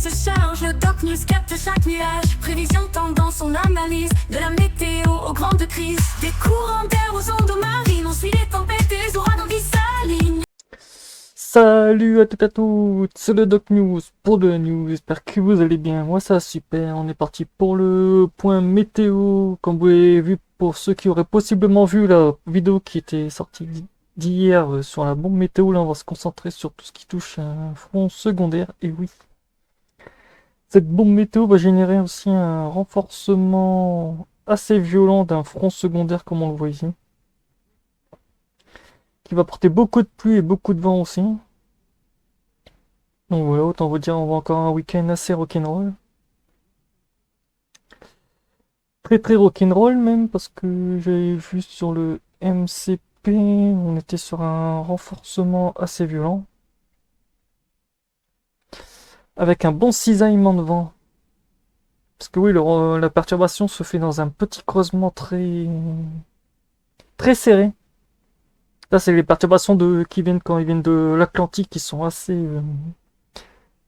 se charge, le Doc News capte chaque nuage. Prévision, tendance, on analyse. De la météo aux grandes crises. Des courants d'air aux ondes marines. On suit les tempêtes et les ouragans qui s'alignent. Salut à toutes et à toutes, c'est le Doc News pour de la news, j'espère que vous allez bien, moi ça va super, on est parti pour le point météo, comme vous l'avez vu pour ceux qui auraient possiblement vu la vidéo qui était sortie d'hier sur la bombe météo, là on va se concentrer sur tout ce qui touche un front secondaire, et oui. Cette bombe météo va générer aussi un renforcement assez violent d'un front secondaire comme on le voit ici, qui va porter beaucoup de pluie et beaucoup de vent aussi. Donc voilà, autant vous dire, on va encore un week-end assez rock'n'roll. Très très rock'n'roll même, parce que j'avais vu sur le MCP, on était sur un renforcement assez violent. Avec un bon cisaillement de vent. Parce que oui, la perturbation se fait dans un petit creusement très serré. Là, c'est les perturbations qui viennent quand ils viennent de l'Atlantique qui sont assez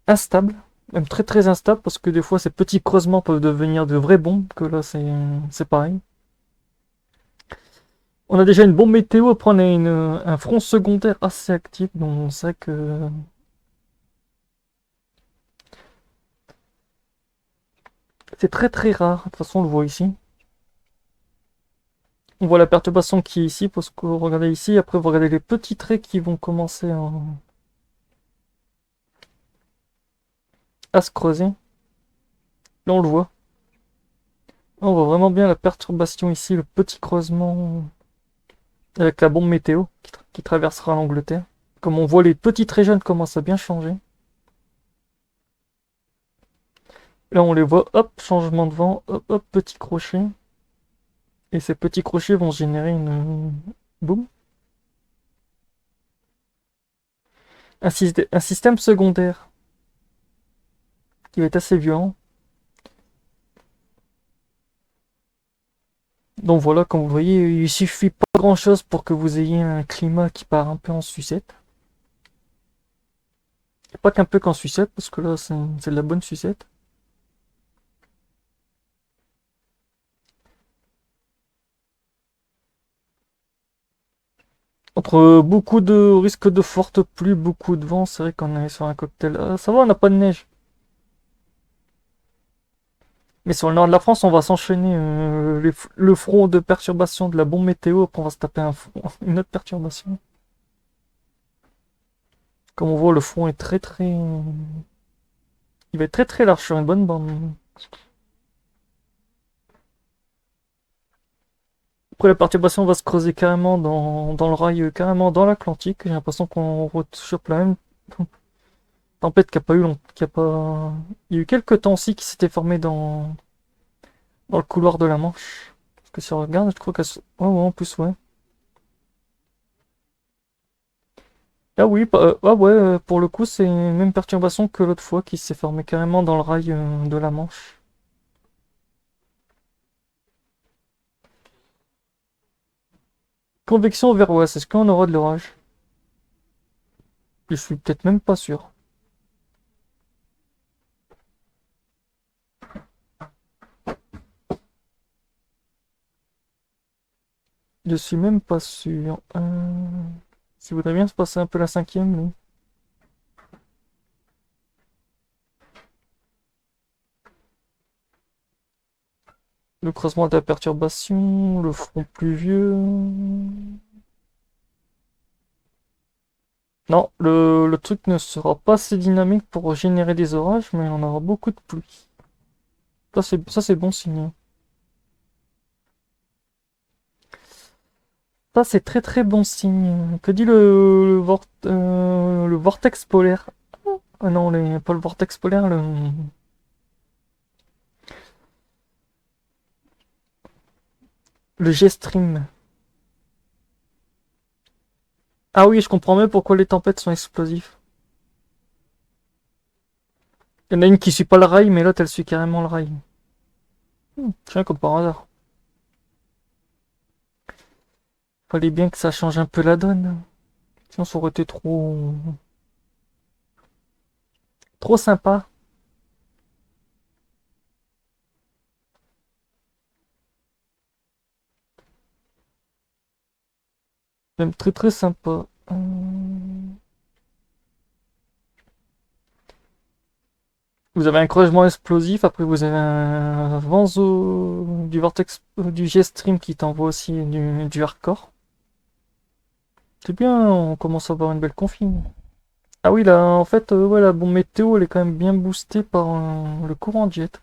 instables. Même très très instable parce que des fois ces petits creusements peuvent devenir de vraies bombes, que là c'est pareil. On a déjà une bombe météo, après on a un front secondaire assez actif, donc on sait que c'est très très rare, de toute façon on le voit ici. On voit la perturbation qui est ici, parce que vous regardez ici, après vous regardez les petits traits qui vont commencer à se creuser. Là on le voit. Là, on voit vraiment bien la perturbation ici, le petit creusement avec la bombe météo qui traversera l'Angleterre. Comme on voit, les petits traits jaunes commencent à bien changer. Là, on les voit, hop, changement de vent, hop, hop, petit crochet. Et ces petits crochets vont générer une boum. Un système secondaire qui va être assez violent. Donc voilà, comme vous voyez, il suffit pas grand chose pour que vous ayez un climat qui part un peu en sucette. Pas qu'un peu qu'en sucette, parce que là, c'est de la bonne sucette. Entre beaucoup de risques de forte pluie, beaucoup de vent, c'est vrai qu'on est sur un cocktail. Ça va, on n'a pas de neige. Mais sur le nord de la France, on va s'enchaîner le front de perturbation de la bombe météo, après on va se taper une autre perturbation. Comme on voit, le front est très très... Il va être très très large sur une bonne bande. Après la perturbation va se creuser carrément dans le rail, carrément dans l'Atlantique. J'ai l'impression qu'on rechoppe la même tempête qu'il n'y a pas eu qu'il y a pas... Il y a eu quelques temps aussi qui s'étaient formés dans le couloir de la Manche. Parce que si on regarde, je crois qu'elle... Ouais, ouais, en plus, ouais. Ah oui, ah ouais, pour le coup, c'est la même perturbation que l'autre fois qui s'est formée carrément dans le rail de la Manche. Convection vers ouest, est-ce qu'on aura de l'orage? Je suis peut-être même pas sûr. Je suis même pas sûr. Ça voudrait bien se passer un peu la cinquième, mais... Le creusement de la perturbation, le front pluvieux... Non, le truc ne sera pas assez dynamique pour générer des orages, mais on aura beaucoup de pluie. Ça c'est bon signe. Ça c'est très très bon signe. Que dit le vortex polaire? Ah non, pas le vortex polaire, le G-stream. Ah oui, je comprends mieux pourquoi les tempêtes sont explosives. Il y en a une qui suit pas le rail, mais l'autre elle suit carrément le rail. Tiens, comme par hasard. Fallait bien que ça change un peu la donne. Sinon ça aurait été trop sympa. Même très très sympa. Vous avez un creusement explosif, après vous avez un du vortex du G-Stream qui t'envoie aussi du hardcore. C'est bien, on commence à avoir une belle config. Ah oui, là, en fait, ouais, la bombe météo, elle est quand même bien boostée par le courant jet.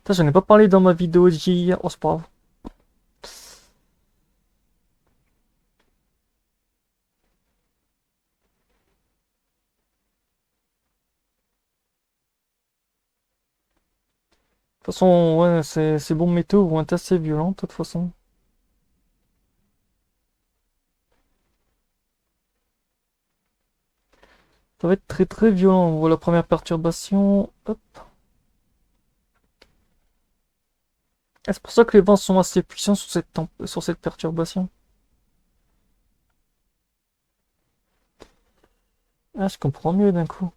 Ça, j'en ai pas parlé dans ma vidéo d'hier. Oh, c'est pas grave. De toute façon, ouais, ces bombes météo vont être assez violentes, de toute façon. Ça va être très très violent. On voit la première perturbation. Hop. Ah, c'est pour ça que les vents sont assez puissants sur cette perturbation. Ah, je comprends mieux d'un coup.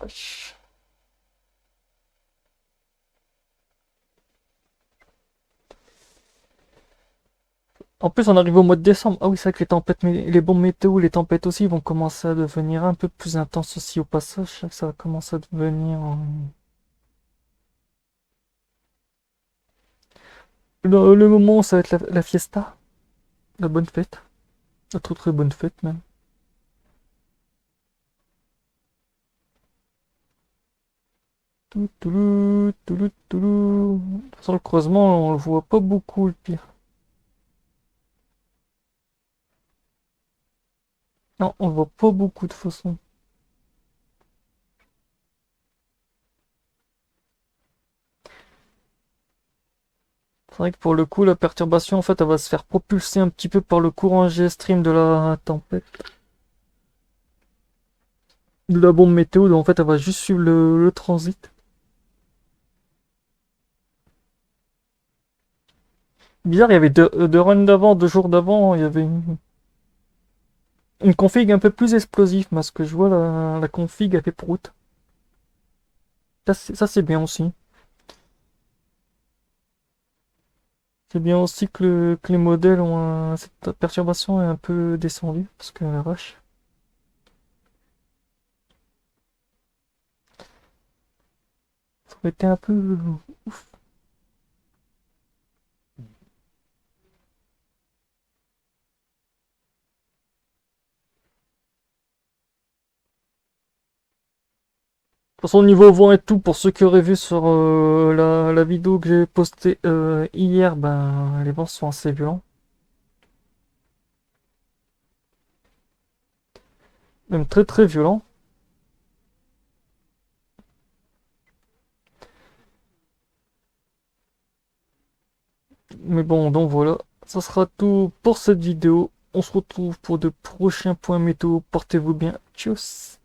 Wesh. En plus, on arrive au mois de décembre. Ah oui, c'est vrai que les tempêtes, les bombes météo, les tempêtes aussi vont commencer à devenir un peu plus intenses aussi au passage. C'est vrai que ça va commencer à devenir. Le moment où ça va être la fiesta, la bonne fête. La très très bonne fête même. Touloulou, touloulou, touloulou. De toute façon, le creusement, on le voit pas beaucoup, le pire. Non, on le voit pas beaucoup de toute façon. C'est vrai que pour le coup, la perturbation, en fait, elle va se faire propulser un petit peu par le courant G-stream de la tempête. De la bombe météo, donc en fait, elle va juste suivre le transit. Bizarre, il y avait deux runs d'avant, 2 jours d'avant, il y avait une config un peu plus explosive, parce que je vois la config a fait prout. Ça, c'est bien aussi. C'est bien aussi que les modèles ont cette perturbation est un peu descendue, parce que la vache. Ça aurait été un peu ouf. De toute façon, niveau vent et tout, pour ceux qui auraient vu sur la vidéo que j'ai postée hier, ben les vents sont assez violents. Même très très violents. Mais bon, donc voilà. Ça sera tout pour cette vidéo. On se retrouve pour de prochains points météo. Portez-vous bien. Tchuss.